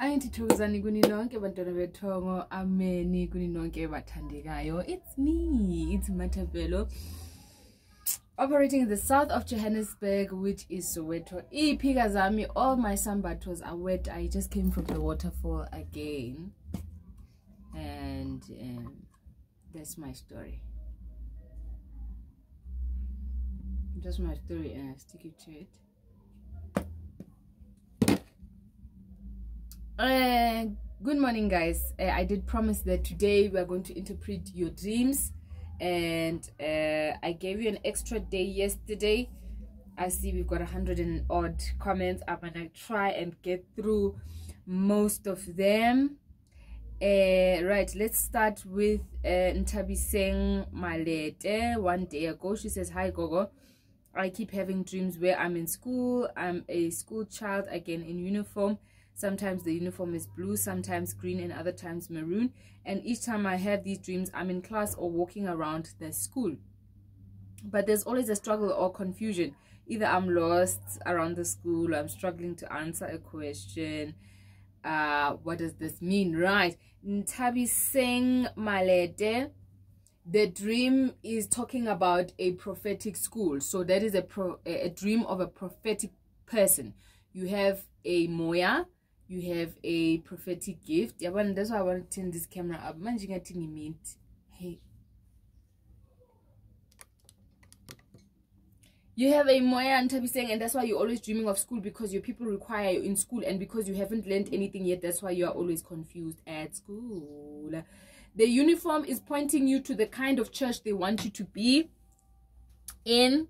Ayintithokozani kuni nonke bantwana bethongo, ameni kuni nonke bathandekayo. It's me, it's Matabelo, operating in the south of Johannesburg, which is Soweto. Ipigazami, all my sambatos are wet. I just came from the waterfall again, and that's my story. That's my story, and I stick it to it. Good morning, guys. I did promise that today we are going to interpret your dreams, and I gave you an extra day yesterday. I see we've got 100 and odd comments. I'm gonna try and get through most of them. Right, let's start with Ntabiseng Malete. One day ago, she says, "Hi Gogo, I keep having dreams where I'm in school. I'm a school child, again in uniform. Sometimes the uniform is blue, sometimes green, and other times maroon. And each time I have these dreams, I'm in class or walking around the school. But there's always a struggle or confusion. Either I'm lost around the school, or I'm struggling to answer a question. What does this mean?" Right. Ntabiseng Malete, the dream is talking about a prophetic school. So that is a dream of a prophetic person. You have a moya, you have a prophetic gift. Yeah, that's why I want to turn this camera up. Hey. You have a moya and Ntabiseng, and that's why you're always dreaming of school, because your people require you in school, and because you haven't learned anything yet, that's why you are always confused at school. The uniform is pointing you to the kind of church they want you to be in.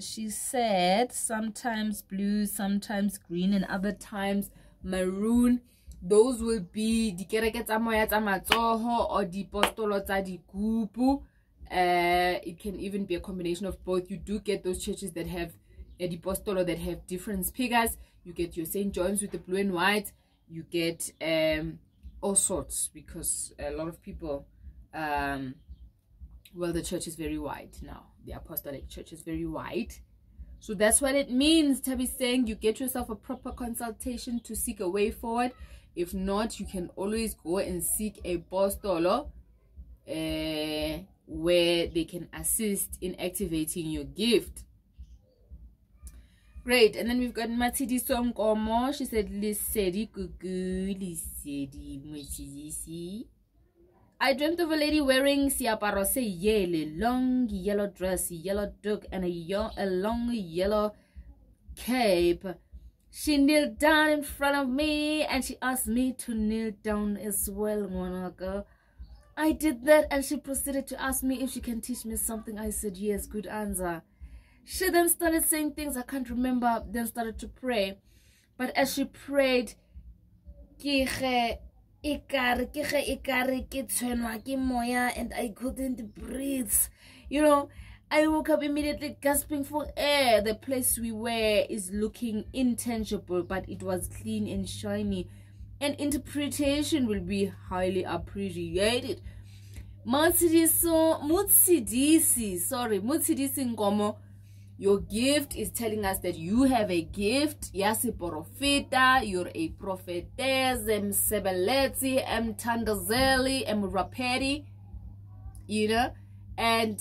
She said sometimes blue, sometimes green, and other times maroon. Those will be the kereke tsa moya tsa matsoho or the apostolo tsa dikupu. It can even be a combination of both. You do get those churches that have a apostolo that have different figures. You get your St. John's with the blue and white. You get all sorts, because a lot of people well, the church is very wide now. The apostolic church is very wide. So that's what it means. Ntabiseng, you get yourself a proper consultation to seek a way forward. If not, you can always go and seek a apostolo where they can assist in activating your gift. Great. And then we've got Matidi Sonkomo. She said, "Lisedi kuku, lisedi mwchisi. I dreamt of a lady wearing siaparo se yele, long yellow dress, yellow duck, and a long yellow cape. She kneeled down in front of me, and she asked me to kneel down as well, Monaco. I did that, and she proceeded to ask me if she can teach me something. I said, yes, good answer. She then started saying things I can't remember, then started to pray. But as she prayed, and I couldn't breathe. You know, I woke up immediately gasping for air. The place we were is looking intangible, but it was clean and shiny. And interpretation will be highly appreciated. Mutsidisi Ngomo. Your gift is telling us that you have a gift. Yasi profeta, you're a prophetess, sebeleti, tandazeli, raperi, you know, and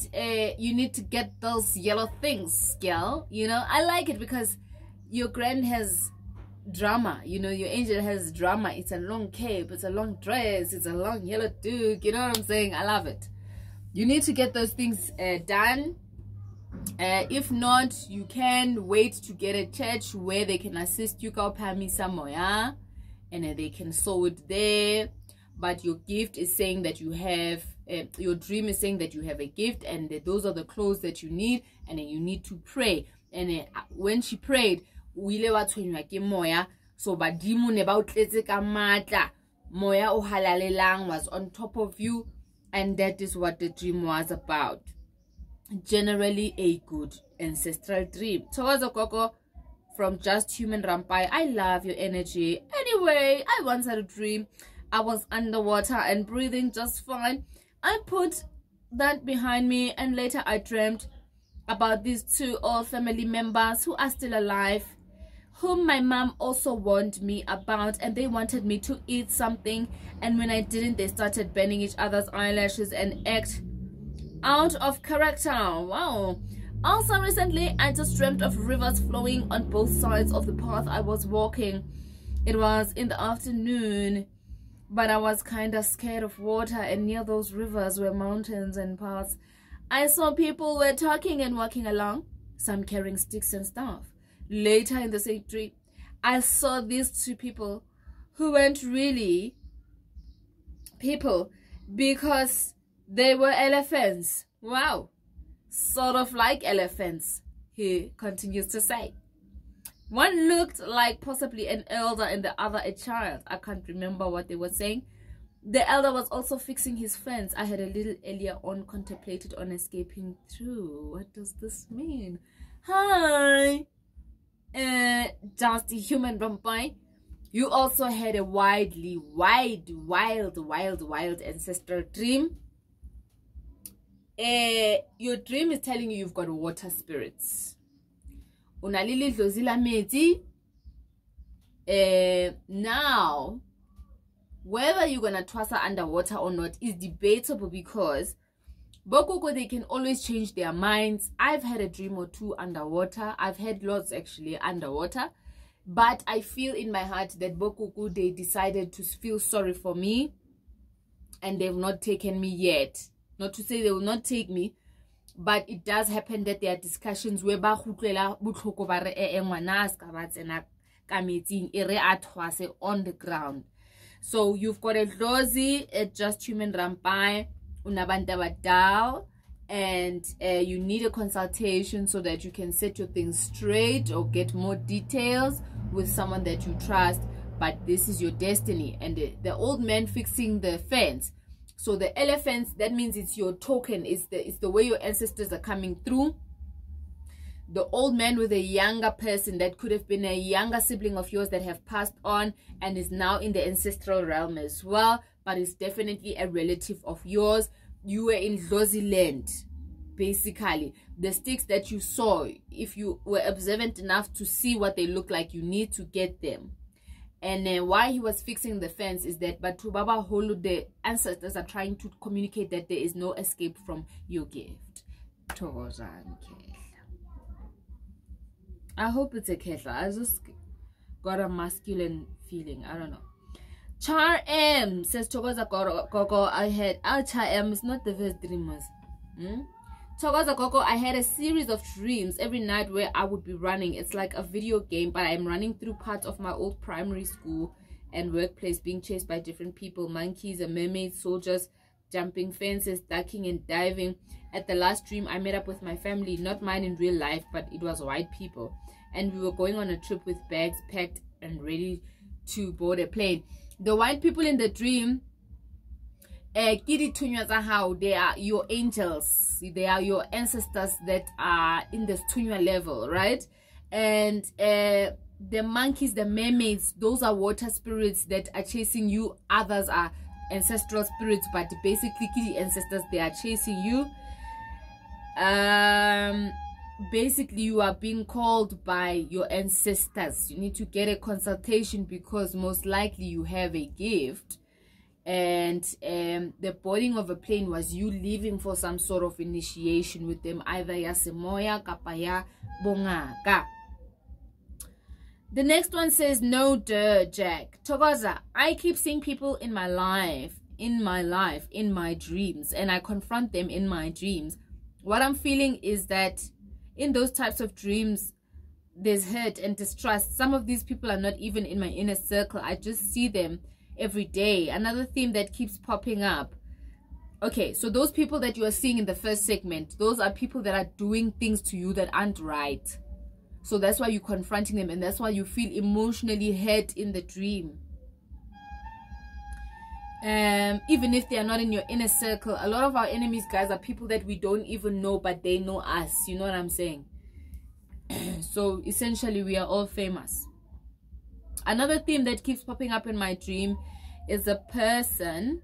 you need to get those yellow things, girl. You know, I like it because your grand has drama. You know, your angel has drama. It's a long cape, it's a long dress, it's a long yellow duke. You know what I'm saying? I love it. You need to get those things done. If not, you can wait to get a church where they can assist you, and they can sew it there. But your gift is saying that you have, your dream is saying that you have a gift, and that those are the clothes that you need, and then you need to pray. And when she prayed, so badimu ne ba utletse ka matla, moya o halalelang was on top of you, and that is what the dream was about. Generally a good ancestral dream. Thokoza Koko from Just Human Rampai. I love your energy. Anyway, I once had a dream. I was underwater and breathing just fine. I put that behind me, and later I dreamt about these two old family members who are still alive, whom my mom also warned me about, and they wanted me to eat something, and when I didn't, they started burning each other's eyelashes and act out of character. Wow. Also recently, I just dreamt of rivers flowing on both sides of the path I was walking. It was in the afternoon, but I was kind of scared of water, and near those rivers were mountains and paths. I saw people were talking and walking along, some carrying sticks and stuff. Later in the same dream, I saw these two people who weren't really people because they were elephants. Wow. Sort of like elephants, he continues to say. One looked like possibly an elder and the other a child. I can't remember what they were saying. The elder was also fixing his fence. I had a little earlier on contemplated on escaping through. What does this mean? Hi. Just a human vampire. You also had a wild ancestral dream. Your dream is telling you you've got water spirits. Now, whether you're gonna twassa underwater or not is debatable, because Bokoko, they can always change their minds. I've had a dream or two underwater. I've had lots actually underwater. But I feel in my heart that Bokoko, they decided to feel sorry for me. And they've not taken me yet. Not to say they will not take me. But it does happen that there are discussions where on the ground. So you've got a Dlozi, a Just Human Rampai, Unabandabadao, and you need a consultation so that you can set your things straight or get more details with someone that you trust. But this is your destiny. And the old man fixing the fence. So the elephants, that means it's your token. It's the way your ancestors are coming through. The old man with a younger person that could have been a younger sibling of yours that have passed on and is now in the ancestral realm as well, but is definitely a relative of yours. You were in Dlozi land, basically. The sticks that you saw, if you were observant enough to see what they look like, you need to get them. And why he was fixing the fence is that Batu Baba Holu, the ancestors are trying to communicate that there is no escape from your gift. I hope it's a Ketla. I just got a masculine feeling. I don't know. Char M says Chogoza Koko, I had Char M is not the first dreamers. Chogoza Koko, I had a series of dreams every night where I would be running. It's like a video game, but I'm running through parts of my old primary school and workplace, being chased by different people, monkeys and mermaids, soldiers, jumping fences, ducking and diving. At the last dream, I met up with my family, not mine in real life, but it was white people. And we were going on a trip with bags packed and ready to board a plane. The white people in the dream, they are your angels. They are your ancestors that are in the Tunya level, right? And the monkeys, the mermaids, those are water spirits that are chasing you. Others are ancestral spirits, but basically the ancestors, they are chasing you. Basically you are being called by your ancestors. You need to get a consultation because most likely you have a gift. And the boarding of a plane was you leaving for some sort of initiation with them, either yasemoya kapaya bongaka. The next one says, no dirt, Jack. Togoza, I keep seeing people in my life, in my dreams, and I confront them in my dreams. What I'm feeling is that in those types of dreams, there's hurt and distrust. Some of these people are not even in my inner circle. I just see them every day. Another theme that keeps popping up. Okay, so those people that you are seeing in the first segment, those are people that are doing things to you that aren't right. So that's why you're confronting them, and that's why you feel emotionally hurt in the dream. Even if they are not in your inner circle, a lot of our enemies, guys, are people that we don't even know, but they know us. You know what I'm saying? So essentially we are all famous. Another theme that keeps popping up in my dream is a person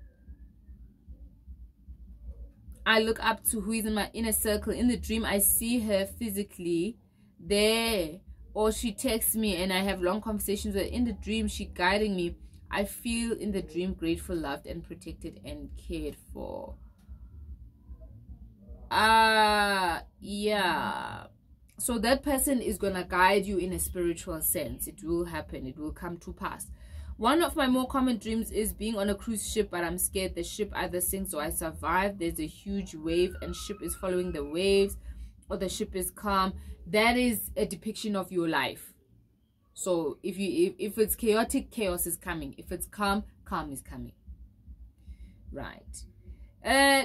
I look up to who is in my inner circle. In the dream, I see her physically there or she texts me and I have long conversations with her. In the dream, she guiding me. I feel in the dream grateful, loved, and protected and cared for. Yeah. So that person is gonna guide you in a spiritual sense. It will happen. It will come to pass. One of my more common dreams is being on a cruise ship, but I'm scared the ship either sinks or I survive. There's a huge wave and ship is following the waves, or the ship is calm. That is a depiction of your life. So if it's chaotic, chaos is coming. If it's calm, calm is coming. Right.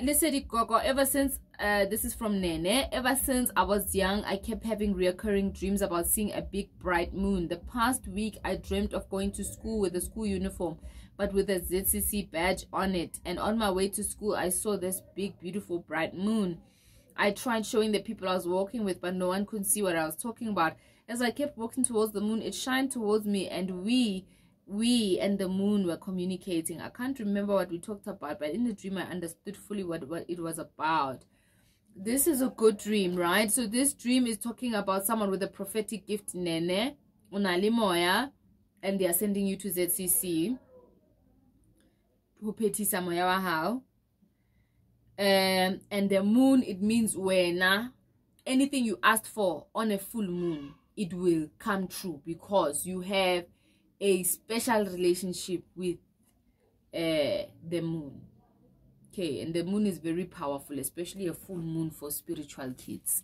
Listen, Gogo, ever since this is from Nene, ever since I was young, I kept having reoccurring dreams about seeing a big bright moon. The past week I dreamt of going to school with a school uniform, but with a ZCC badge on it, and on my way to school I saw this big beautiful bright moon. I tried showing the people I was walking with, but no one could see what I was talking about. As I kept walking towards the moon, it shined towards me, and we and the moon were communicating. I can't remember what we talked about, but in the dream I understood fully what it was about. This is a good dream, right? So this dream is talking about someone with a prophetic gift, Nene, Unali Moya, and they are sending you to ZCC. And the moon, it means when anything you asked for on a full moon, it will come true, because you have a special relationship with the moon. Okay, and the moon is very powerful, especially a full moon for spiritual kids.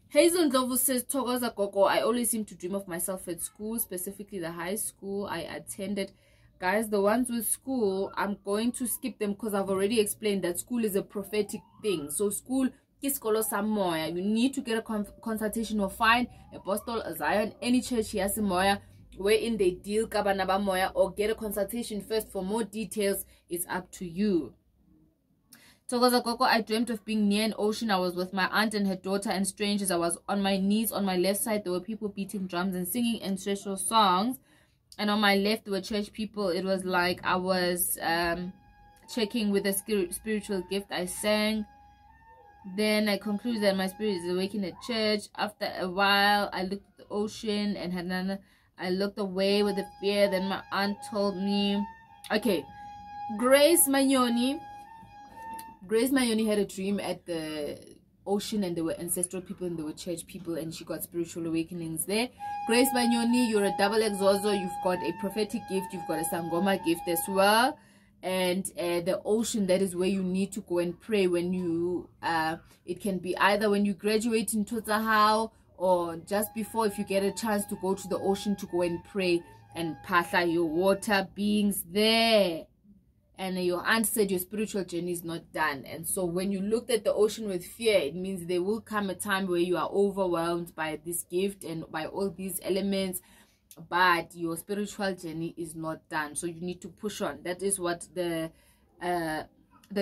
Hazel Ndlovu says, Thokoza Gogo, I always seem to dream of myself at school, specifically the high school I attended. Guys, the ones with school, I'm going to skip them because I've already explained that school is a prophetic thing. So school, you need to get a consultation or find Apostle, a Zion, any church has a moya, wherein they deal kabanaba moya, or get a consultation first for more details. It's up to you. Thokoza Gogo, I dreamt of being near an ocean. I was with my aunt and her daughter and strangers. I was on my knees. On my left side there were people beating drums and singing ancestral songs, and on my left there were church people. It was like I was checking with a spiritual gift. I sang. Then I concluded that my spirit is awakened at church. After a while I looked at the ocean and I looked away with a fear. Then my aunt told me, okay, Grace Manyoni had a dream at the ocean, and there were ancestral people and there were church people, and she got spiritual awakenings there. Grace Manyoni, you're a double exorzo. You've got a prophetic gift, you've got a Sangoma gift as well. And the ocean, that is where you need to go and pray when you it can be either when you graduate in Totahau, or just before, if you get a chance to go to the ocean to go and pray and patha your water beings there. And your aunt said your spiritual journey is not done. And so when you looked at the ocean with fear, it means there will come a time where you are overwhelmed by this gift and by all these elements, but your spiritual journey is not done. So you need to push on. That is what the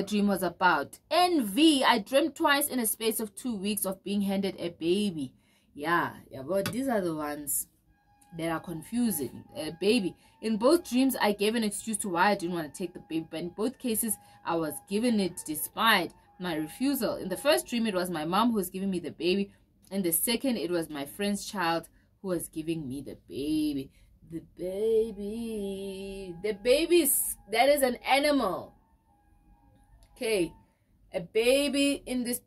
dream was about. Envy, I dreamt twice in a space of 2 weeks of being handed a baby. Yeah, but these are the ones that are confusing. Baby, in both dreams I gave an excuse to why I didn't want to take the baby, but in both cases I was given it despite my refusal. In the first dream it was my mom who was giving me the baby. In the second it was my friend's child who was giving me the baby. The baby, that is an animal. Okay, a baby in this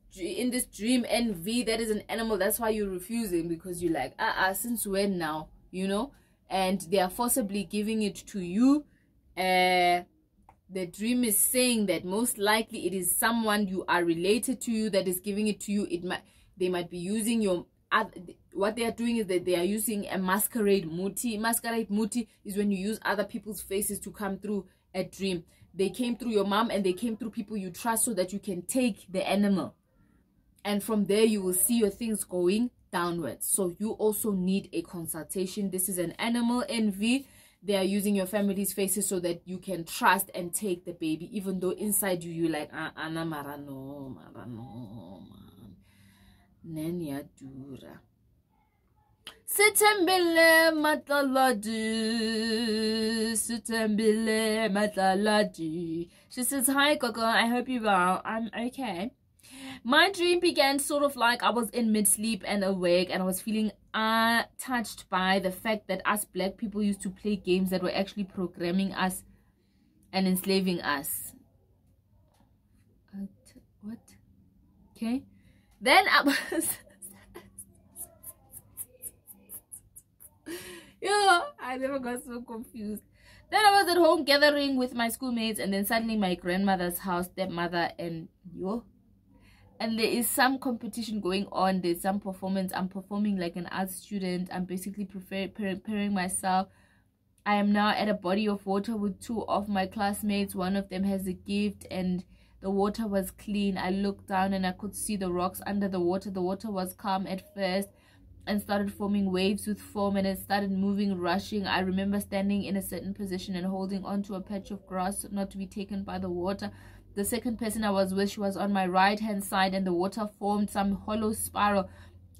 dream, envy, that is an animal. That's why you're refusing, because you're like, since when now, you know? And they are forcibly giving it to you. The dream is saying that most likely it is someone you are related to you that is giving it to you. They might be using your what they are doing is that they are using a masquerade muti. Masquerade muti is when you use other people's faces to come through a dream. They came through your mom and they came through people you trust so that you can take the animal. And from there you will see your things going downwards. So you also need a consultation. This is an animal envy. They are using your family's faces so that you can trust and take the baby, even though inside you're like, Anna Marano, Nenya Dura. Sitembele mataladi. She says, hi Gogo, I hope you're well. I'm okay. My dream began sort of like I was in mid-sleep and awake, and I was feeling are touched by the fact that us black people used to play games that were actually programming us and enslaving us. What? Okay. Then I was... I never got so confused. Then I was at home gathering with my schoolmates, and then suddenly my grandmother's house, stepmother, and and there is some competition going on. There's some performance. I'm performing like an art student. I'm basically preparing myself. I am now at a body of water with 2 of my classmates. One of them has a gift, and the water was clean. I looked down and I could see the rocks under the water. The water was calm at first and started forming waves with foam, and it started moving, rushing. I remember standing in a certain position and holding onto a patch of grass not to be taken by the water. The second person I was with, she was on my right hand side, and the water formed some hollow spiral,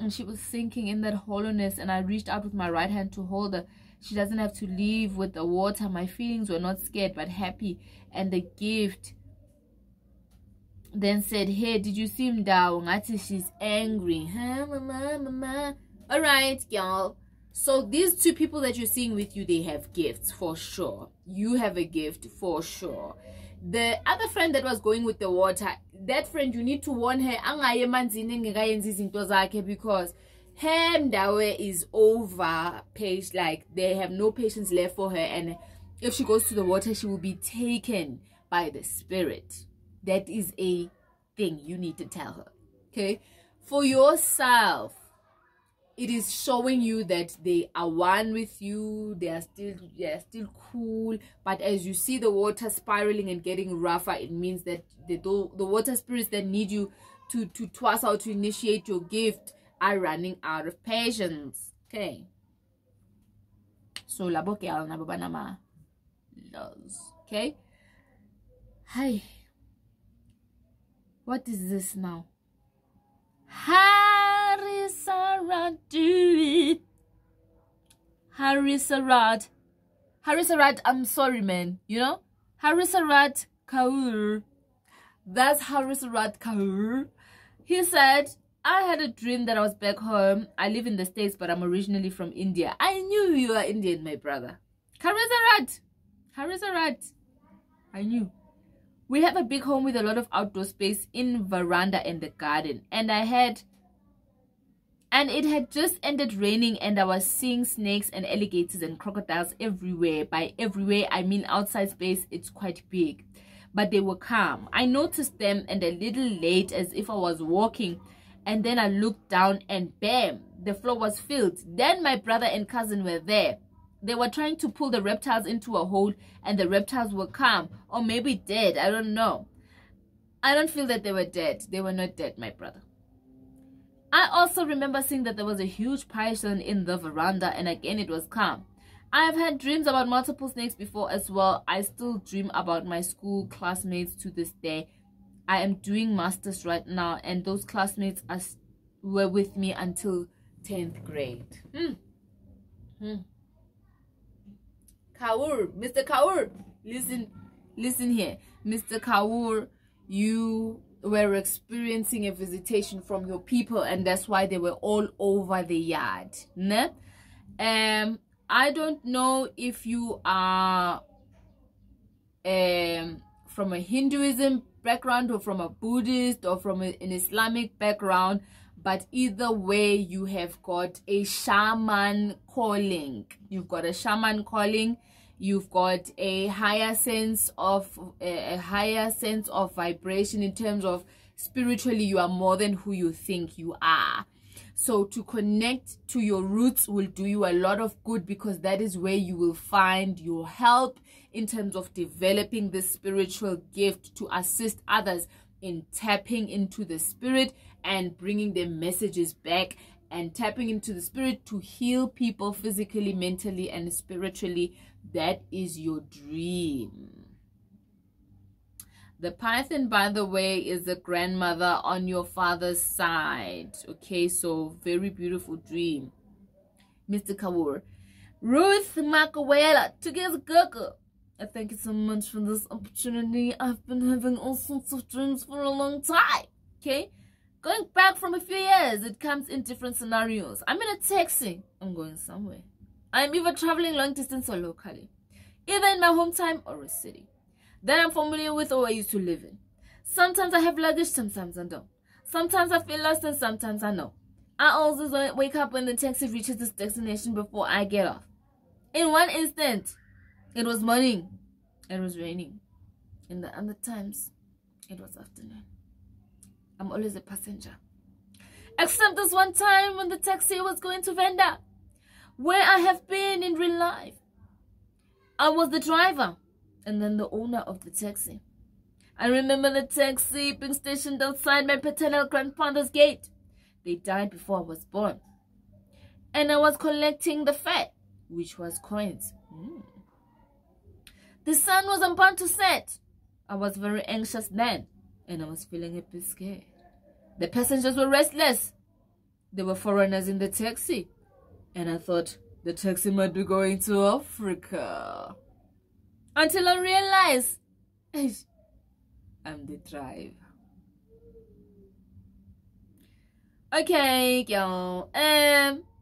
and she was sinking in that hollowness, and I reached out with my right hand to hold her. She doesn't have to leave with the water. My feelings were not scared but happy. And the gift then said, "Hey, did you see Mdawo? Ngathi she's angry." Huh, mama. All right, girl. So these 2 people that you're seeing with you, they have gifts for sure. You have a gift for sure. The other friend that was going with the water, that friend, you need to warn her because her Mdawo is over page, like they have no patience left for her, and if she goes to the water, she will be taken by the spirit. That is a thing you need to tell her. Okay, for yourself, it is showing you that they are one with you. They are still cool. But as you see the water spiraling and getting rougher, it means that the water spirits that need you to toss out to initiate your gift are running out of patience. Okay. So labo ke al na baba nama loves. Okay. Hi. What is this now? Harisarad, do it. Harisarad, I'm sorry, man. You know? Harisarad Kaur. That's Harisarad Kaur. He said, I had a dream that I was back home. I live in the States, but I'm originally from India. I knew you are Indian, my brother. Harisarad. I knew. We have a big home with a lot of outdoor space in veranda and the garden. And it had just ended raining, and I was seeing snakes and alligators and crocodiles everywhere. By everywhere, I mean outside space, it's quite big. But they were calm. I noticed them and a little late, as if I was walking. And then I looked down and bam, the floor was filled. Then my brother and cousin were there. They were trying to pull the reptiles into a hole, and the reptiles were calm, or maybe dead. I don't know. I don't feel that they were dead. They were not dead, my brother. I also remember seeing that there was a huge python in the veranda, and again it was calm. I have had dreams about multiple snakes before as well. I still dream about my school classmates to this day. I am doing masters right now, and those classmates were with me until 10th grade. Kaur, Mr. Kaur, listen here. Mr. Kaur, you were experiencing a visitation from your people, and that's why they were all over the yard. Ne? I don't know if you are from a Hinduism background or from a Buddhist or from an Islamic background, but either way, you have got a shaman calling. You've got a shaman calling. You've got a higher sense of vibration in terms of spiritually. You are more than who you think you are. So to connect to your roots will do you a lot of good, because that is where you will find your help in terms of developing this spiritual gift to assist others in tapping into the spirit and bringing their messages back, and tapping into the spirit to heal people physically, mentally, and spiritually. That is your dream. The python, by the way, is the grandmother on your father's side. Okay, so very beautiful dream, Mr. Kaur. Ruth Makawela, together Gurgle. Thank you so much for this opportunity. I've been having all sorts of dreams for a long time. Okay, Going back from a few years, it comes in different scenarios. I'm in a taxi. I'm going somewhere. I'm either traveling long distance or locally, either in my hometown or a city that I'm familiar with or I used to live in. Sometimes I have luggage, sometimes I don't. Sometimes I feel lost and sometimes I know. I also wake up when the taxi reaches its destination before I get off. In one instant, it was morning. It was raining. In the other times, it was afternoon. I'm always a passenger. Except this one time when the taxi was going to Venda, where I have been in real life. I was the driver and then the owner of the taxi. I remember the taxi being stationed outside my paternal grandfather's gate. They died before I was born. And I was collecting the fare, which was coins. The sun was about to set. I was very anxious then, and I was feeling a bit scared. The passengers were restless. There were foreigners in the taxi, and I thought the taxi might be going to Africa. Until I realized, I'm the driver. Okay, y'all.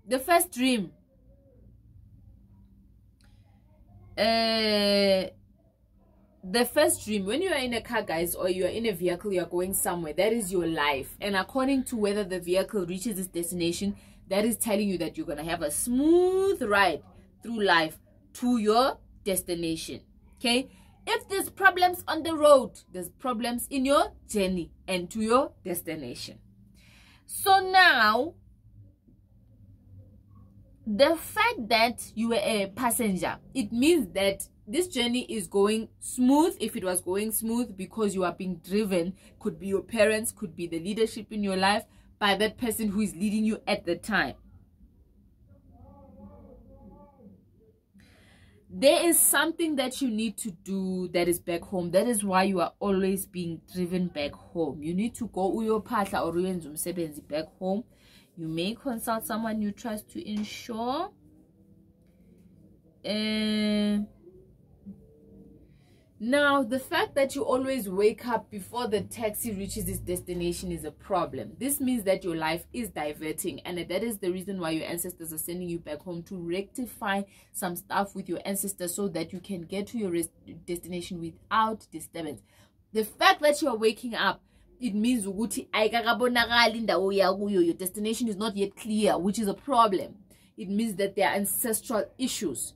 The first dream. The first dream, when you are in a car, guys, or you are in a vehicle, you are going somewhere, that is your life. And according to whether the vehicle reaches its destination, that is telling you that you're going to have a smooth ride through life to your destination. Okay? If there's problems on the road, there's problems in your journey and to your destination. So now, the fact that you were a passenger, it means that this journey is going smooth. If it was going smooth because you are being driven, could be your parents, could be the leadership in your life, by that person who is leading you at the time. There is something that you need to do that is back home. That is why you are always being driven back home. You need to go uyopahla or uyenze umsebenzi back home. You may consult someone you trust to ensure. Now, the fact that you always wake up before the taxi reaches its destination is a problem. This means that your life is diverting, and that is the reason why your ancestors are sending you back home to rectify some stuff with your ancestors so that you can get to your destination without disturbance. The fact that you are waking up, it means your destination is not yet clear, which is a problem. It means that there are ancestral issues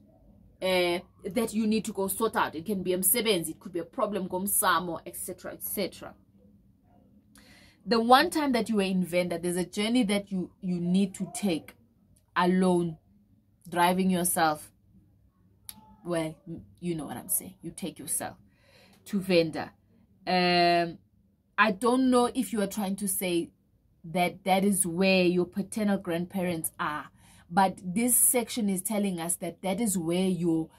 that you need to go sort out. It can be msebenzi, it could be a problem komsamo, etc., etc. The one time that you were in Venda, there's a journey that you need to take alone, driving yourself. Well, you know what I'm saying. You take yourself to Venda. I don't know if you are trying to say that that is where your paternal grandparents are, but this section is telling us that that is where your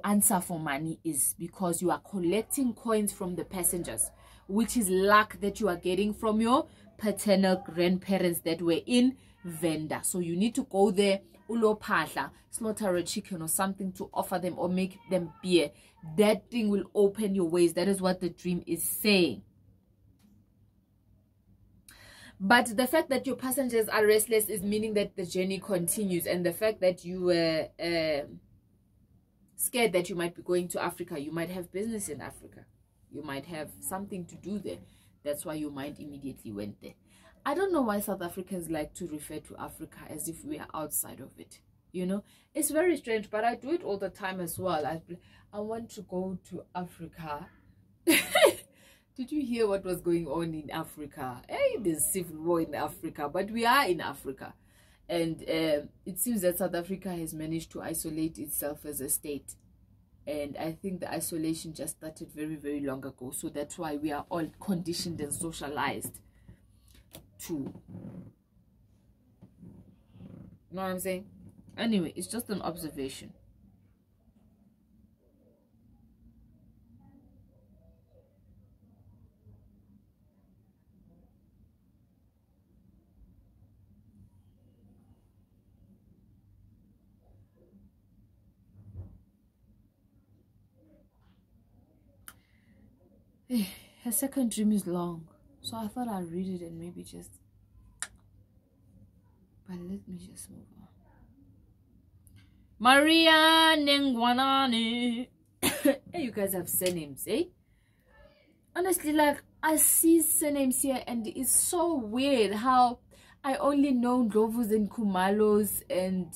answer for money is, because you are collecting coins from the passengers, which is luck that you are getting from your paternal grandparents that were in Venda. So you need to go there, ulopahla, slaughter a chicken or something to offer them or make them beer. That thing will open your ways. That is what the dream is saying. But the fact that your passengers are restless is meaning that the journey continues. And the fact that you were scared that you might be going to Africa, you might have business in Africa, you might have something to do there. That's why your mind immediately went there. I don't know why South Africans like to refer to Africa as if we are outside of it. You know, it's very strange, but I do it all the time as well. I want to go to Africa. Did you hear what was going on in Africa? Hey, there's civil war in Africa, but we are in Africa. And it seems that South Africa has managed to isolate itself as a state. And I think the isolation just started very, very long ago. So that's why we are all conditioned and socialized to... You know what I'm saying? Anyway, it's just an observation. Her second dream is long, so I thought I'd read it and maybe just But let me just move on. Maria Nengwanani. Hey, you guys have surnames, eh? Honestly, like, I see surnames here and it's so weird how I only know Ndlovus and Kumalos and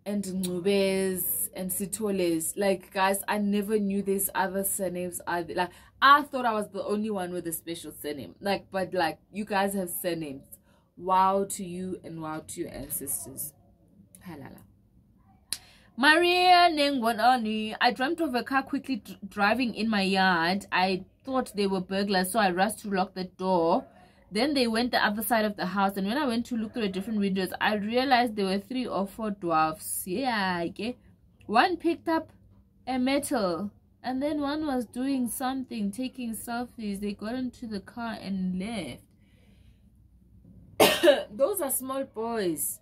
Ngubes and Sitoles. Like, guys, I never knew these other surnames either. Like, I thought I was the only one with a special surname. Like, but like, you guys have surnames. Wow to you and wow to your ancestors. Halala. Maria Nengwanani. I dreamt of a car quickly driving in my yard. I thought they were burglars, so I rushed to lock the door. Then they went the other side of the house, and when I went to look through the different windows, I realized there were 3 or 4 dwarfs. Yeah, okay. One picked up a metal, and then one was doing something, taking selfies. They got into the car and left. Those are small boys,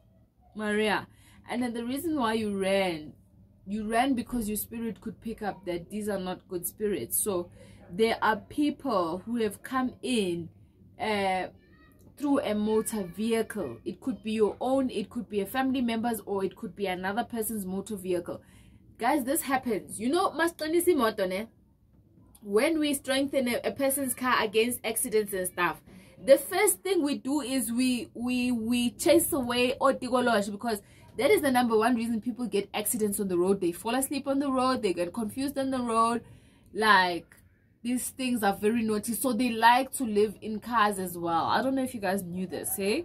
Maria. And then the reason why you ran because your spirit could pick up that these are not good spirits. So there are people who have come in through a motor vehicle. It could be your own, it could be a family member's, or it could be another person's motor vehicle. Guys, this happens. You know, when we strengthen a person's car against accidents and stuff, the first thing we do is we chase away otigolosh, because that is the #1 reason people get accidents on the road. They fall asleep on the road, they get confused on the road. Like, these things are very naughty, so they like to live in cars as well. I don't know if you guys knew this, eh?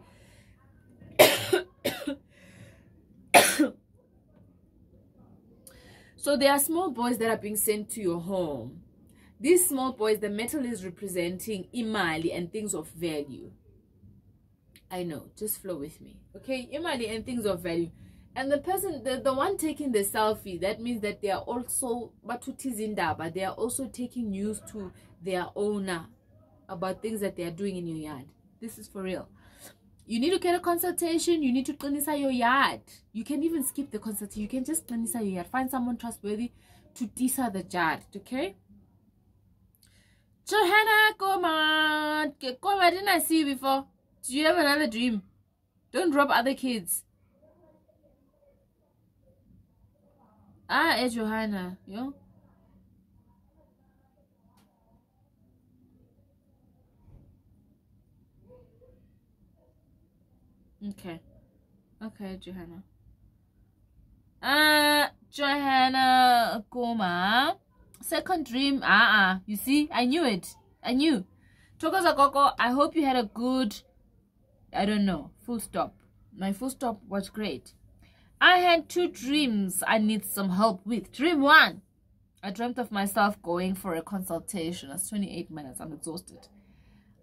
So there are small boys that are being sent to your home. These small boys, the metal is representing imali and things of value. I know, just flow with me, okay? Imali and things of value. And the person, the one taking the selfie, that means that they are also batutizinda, but they are also taking news to their owner about things that they are doing in your yard. This is for real. You need to get a consultation. You need to cleanse your yard. You can even skip the consultation. You can just cleanse your yard. Find someone trustworthy to tisa the yard, okay? Johanna, come on. Come on, didn't I see you before? Do you have another dream? Don't drop other kids. Johanna, yo. Okay, Johanna. Johanna Goma. Second dream. You see, I knew it. I knew. Tokoza Koko, I hope you had a good, I don't know, full stop. My full stop was great. I had 2 dreams I need some help with. Dream 1. I dreamt of myself going for a consultation. That's 28 minutes. I'm exhausted.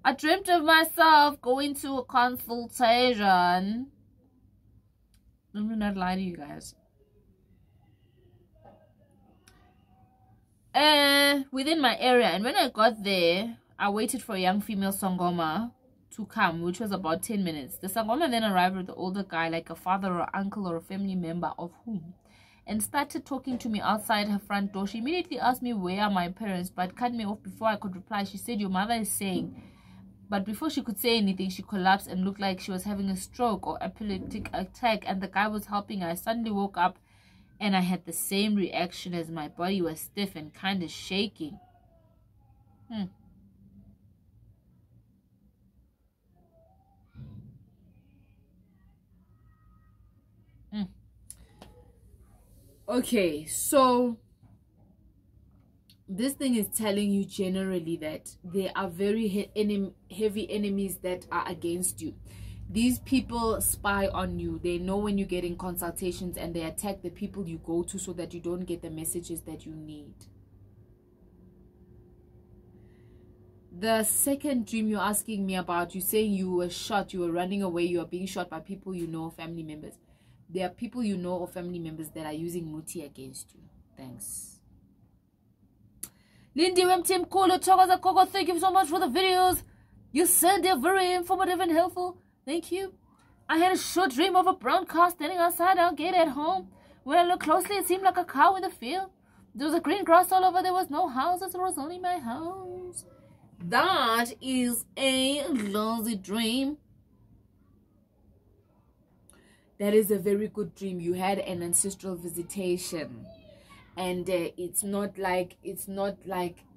I dreamt of myself going to a consultation. Let me not lie to you guys. Within my area, and when I got there, I waited for a young female Sangoma to come, which was about 10 minutes. The Sangoma then arrived with the older guy, like a father or uncle or a family member of whom, and started talking to me outside her front door. She immediately asked me where are my parents, but cut me off before I could reply. She said, your mother is saying. But before she could say anything, she collapsed and looked like she was having a stroke or epileptic attack, and the guy was helping her. I suddenly woke up and I had the same reaction as my body was stiff and kind of shaking. Okay, so this thing is telling you generally that there are very heavy enemies that are against you. These people spy on you. They know when you're getting consultations, and they attack the people you go to so that you don't get the messages that you need. The second dream you're asking me about, you're saying you were shot, you were running away, you are being shot by people you know, family members. There are people you know or family members that are using muti against you. Thanks. Lindy Wem Tim Kolo Togoza Koko, thank you so much for the videos. You said they're very informative and helpful. Thank you. I had a short dream of a brown car standing outside our gate at home. When I looked closely, it seemed like a cow in the field. There was a green grass all over. There was no houses. There was only my house. That is a lousy dream. that is a very good dream. You had an ancestral visitation, and it's not like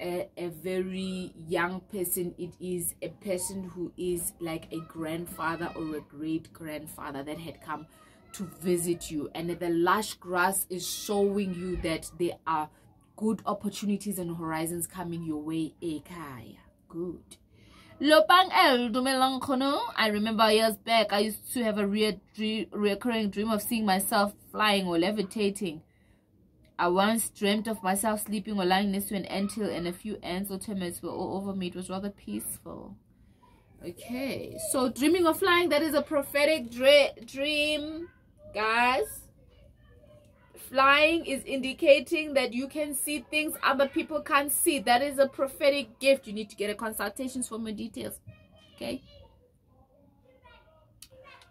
a very young person. It is a person who is like a grandfather or a great grandfather that had come to visit you, and the lush grass is showing you that there are good opportunities and horizons coming your way. Ekaya, good. Lopang El Dumelang Kono. I remember years back I used to have a recurring dream of seeing myself flying or levitating. I once dreamt of myself sleeping or lying next to an anthill, and a few ants or termites were all over me. It was rather peaceful. Okay, so dreaming of flying, that is a prophetic dream, guys. Flying is indicating that you can see things other people can't see. That is a prophetic gift. You need to get a consultation for more details. Okay.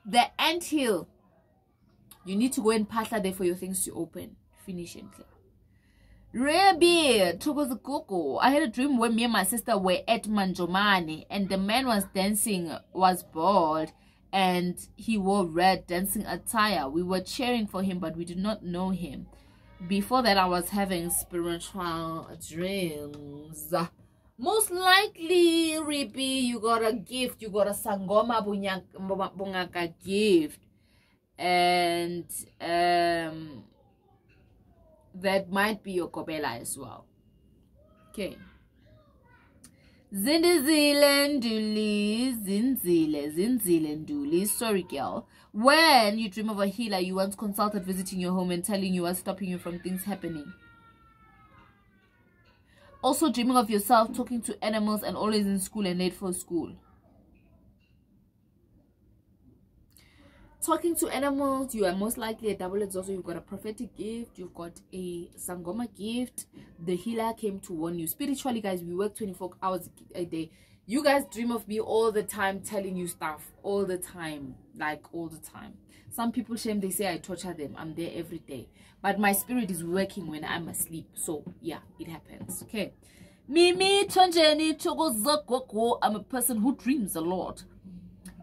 The anthill. You need to go and partner there for your things to open. Finish and clear. Rebi, Tugozukuku. I had a dream where me and my sister were at Manjomani, and the man was dancing, was bald, and he wore red dancing attire. We were cheering for him, but we did not know him. Before that, I was having spiritual dreams. Most likely, Ribi, you got a gift. You got a Sangoma Bungaka gift. And that might be your Kobela as well. Okay. Zindizile nduli, zinzile nduli. Sorry, girl. When you dream of a healer you once consulted visiting your home and telling you what's stopping you from things happening. Also dreaming of yourself talking to animals and always in school and late for school. Talking to animals, you are most likely a double exaucer. You've got a prophetic gift, you've got a Sangoma gift. The healer came to warn you. Spiritually, guys, we work 24 hours a day. You guys dream of me all the time, telling you stuff all the time, like all the time. Some people shame, they say I torture them. I'm there every day, but my spirit is working when I'm asleep. So yeah, it happens. Okay. Mimi Tonjeni Chogozakoko. I'm a person who dreams a lot.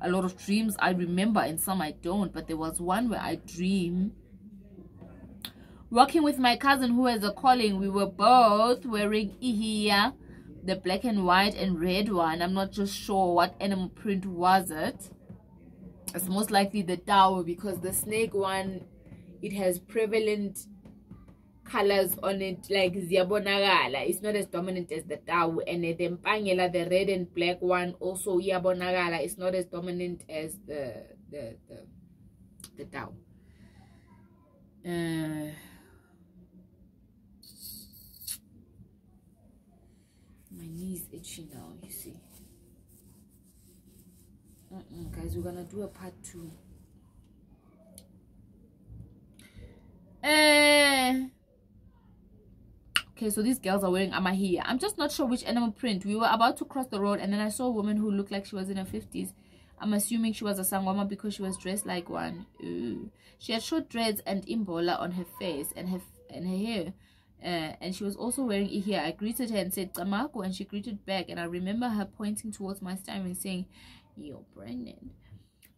A lot of dreams I remember and some I don't, but there was one where I dream working with my cousin who has a calling. We were both wearing ihia, the black and white and red one. I'm not just sure what animal print was it. It's most likely the Tao, because the snake one, it has prevalent colors on it, like Ziabonagala. It's not as dominant as the Tao. And the Mpangela, the red and black one, also Yabonagala, it's not as dominant as the Tao. My knee's itchy now, you see. Guys, we're gonna do a part 2. Okay, so these girls are wearing amahia. I'm just not sure which animal print. We were about to cross the road, and then I saw a woman who looked like she was in her 50s. I'm assuming she was a Sangoma because she was dressed like one. Ooh. She had short dreads and imbola on her face and her hair. And she was also wearing ihia. I greeted her and said, Tamako, and she greeted back. And I remember her pointing towards my stomach and saying, you're pregnant.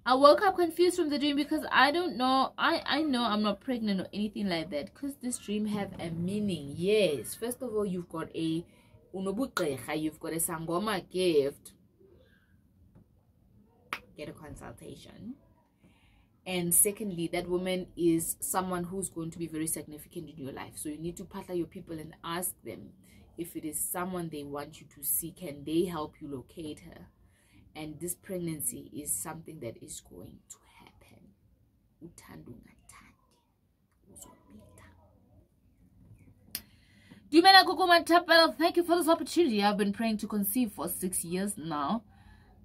I woke up confused from the dream because I don't know. I know I'm not pregnant or anything like that, because this dream have a meaning. Yes, first of all, you've got a you've got a Sangoma gift. Get a consultation. And secondly, that woman is someone who's going to be very significant in your life. So you need to partner your people and ask them if it is someone they want you to see. Can they help you locate her? And this pregnancy is something that is going to happen. Dumela Kukuma Tapel, thank you for this opportunity. I've been praying to conceive for 6 years now.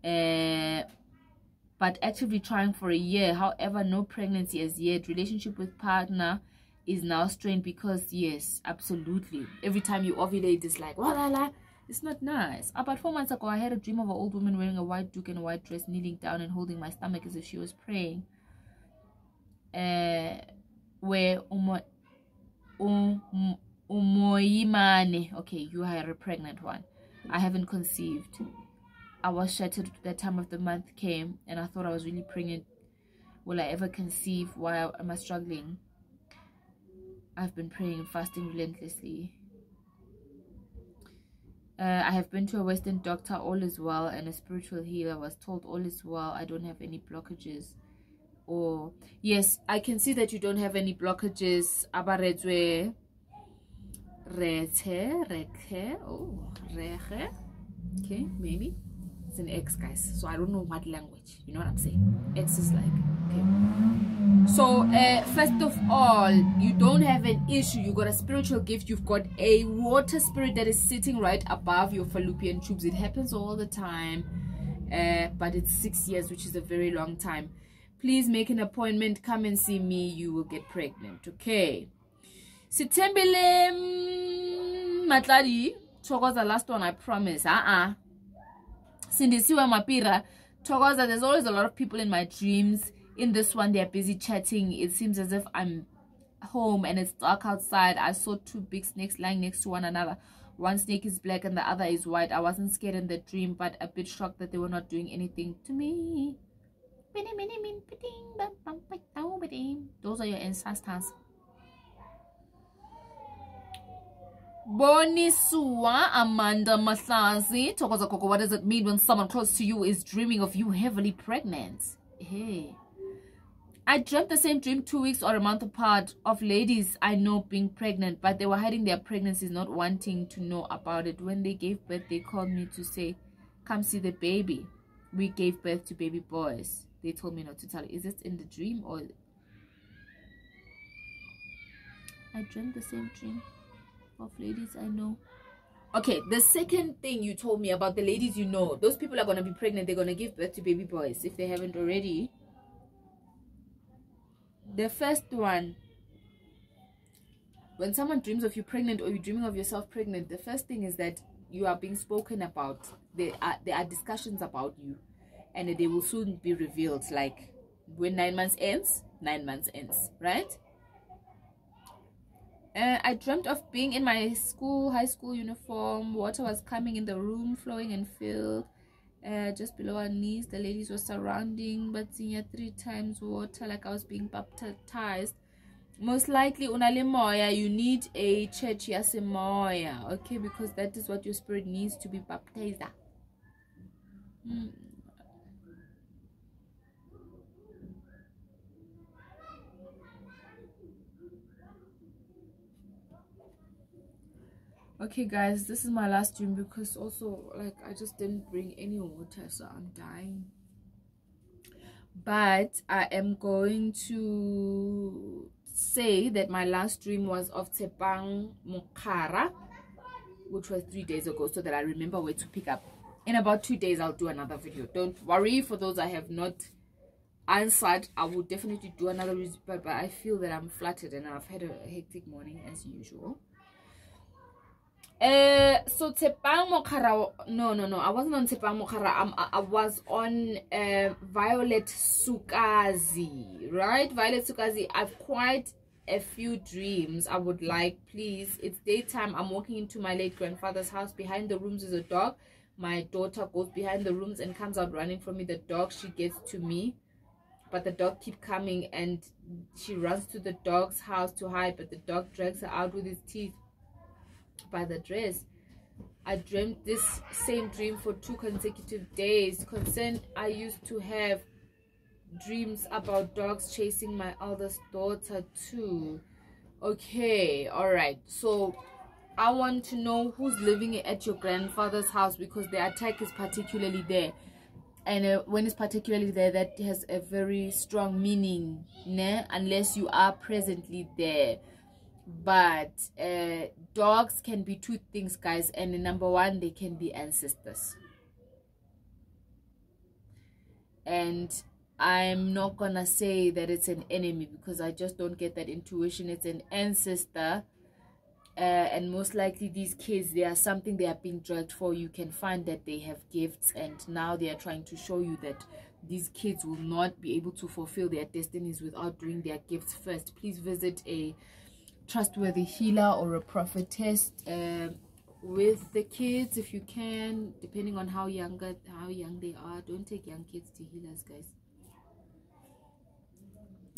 But actively trying for a year. However, no pregnancy as yet. Relationship with partner is now strained because, yes, absolutely. Every time you ovulate, it's like, la. It's not nice. About 4 months ago, I had a dream of an old woman wearing a white duke and a white dress, kneeling down and holding my stomach as if she was praying. Where Umoyimane. Okay, you are a pregnant one. I haven't conceived. I was shattered that time of the month came, and I thought I was really pregnant will I ever conceive? Why am I struggling? I've been praying and fasting relentlessly. I have been to a Western doctor, all is well, and a spiritual healer, was told all is well. I don't have any blockages. Or yes, I can see that you don't have any blockages. Abarezwe rete, oh, reche. Okay, maybe it's an X, guys. So I don't know what language. You know what I'm saying? X is like, okay. So first of all, you don't have an issue. You got a spiritual gift. You've got a water spirit that is sitting right above your fallopian tubes. It happens all the time, but it's 6 years, which is a very long time. Please make an appointment. Come and see me. You will get pregnant. Okay. Sitembele Matladi. Togoza, the last one, I promise. Sindisiwa Mapira. Togoza, there's always a lot of people in my dreams. In this one, they're busy chatting. It seems as if I'm home and it's dark outside. I saw two big snakes lying next to one another. One snake is black and the other is white. I wasn't scared in the dream, but a bit shocked that they were not doing anything to me. Those are your ancestors. Bonisua Amanda Mahlazi. Tokoza Koko, what does it mean when someone close to you is dreaming of you heavily pregnant? Hey. I dreamt the same dream 2 weeks or a month apart of ladies I know being pregnant, but they were hiding their pregnancies, not wanting to know about it. When they gave birth, they called me to say, come see the baby. We gave birth to baby boys. They told me not to tell. Is this in the dream or... I dreamt the same dream of ladies I know. Okay, the second thing you told me about the ladies you know, those people are going to be pregnant. They're going to give birth to baby boys if they haven't already. The first one, when someone dreams of you pregnant or you're dreaming of yourself pregnant, the first thing is that you are being spoken about. There are discussions about you, and they will soon be revealed. Like when 9 months ends, 9 months ends, right? I dreamt of being in my high school uniform. Water was coming in the room, flowing and filled. Just below our knees, the ladies were surrounding, but seeing 3 times water, like I was being baptized. Most likely, unale moya, you need a church yasemoya, okay, because that is what your spirit needs to be baptized. Okay guys, this is my last dream because also like I just didn't bring any water, so I'm dying. But I am going to say that my last dream was of Tshepang Mokhara, which was 3 days ago, so that I remember where to pick up. In about 2 days I'll do another video. Don't worry, for those I have not answered, I will definitely do another video, but I feel that I'm flattered and I've had a hectic morning as usual. So Tshepang Mokhara, no, I wasn't on Tshepang Mokhara. I was on Violet Sukazi, right? Violet Sukazi. I've quite a few dreams. I would like, please, it's daytime. I'm walking into my late grandfather's house. Behind the rooms is a dog. My daughter goes behind the rooms and comes out running from me. The dog, she gets to me, but the dog keeps coming, and she runs to the dog's house to hide, but the dog drags her out with his teeth by the dress. I dreamt this same dream for 2 consecutive days. Concerned, I used to have dreams about dogs chasing my eldest daughter too. Okay, all right, so I want to know who's living at your grandfather's house, because the attack is particularly there, and when it's particularly there, that has a very strong meaning, né? Unless you are presently there. But dogs can be 2 things, guys, and number 1, they can be ancestors. And I'm not gonna say that it's an enemy, because I just don't get that intuition. It's an ancestor, and most likely these kids, they are something they are being dragged for. You can find that they have gifts, and now they are trying to show you that these kids will not be able to fulfill their destinies without doing their gifts first. Please visit a trustworthy healer or a prophetess with the kids if you can, depending on how young they are. Don't take young kids to healers, guys.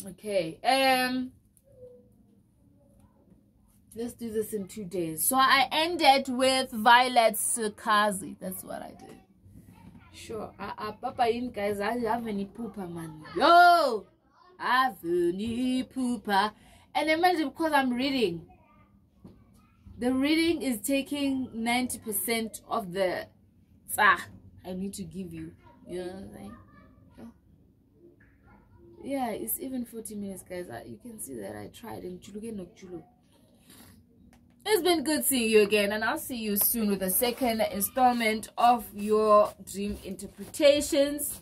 Okay, let's do this in 2 days. So I ended with Violet's Kazi. That's what I did. Sure. Papa in guys, I have any pooper man. Yo, I have any pooper. And imagine, because I'm reading. The reading is taking 90% of the I need to give you. You know what I'm saying? Yeah, it's even 40 minutes, guys. You can see that I tried. And it's been good seeing you again, and I'll see you soon with the second installment of your dream interpretations.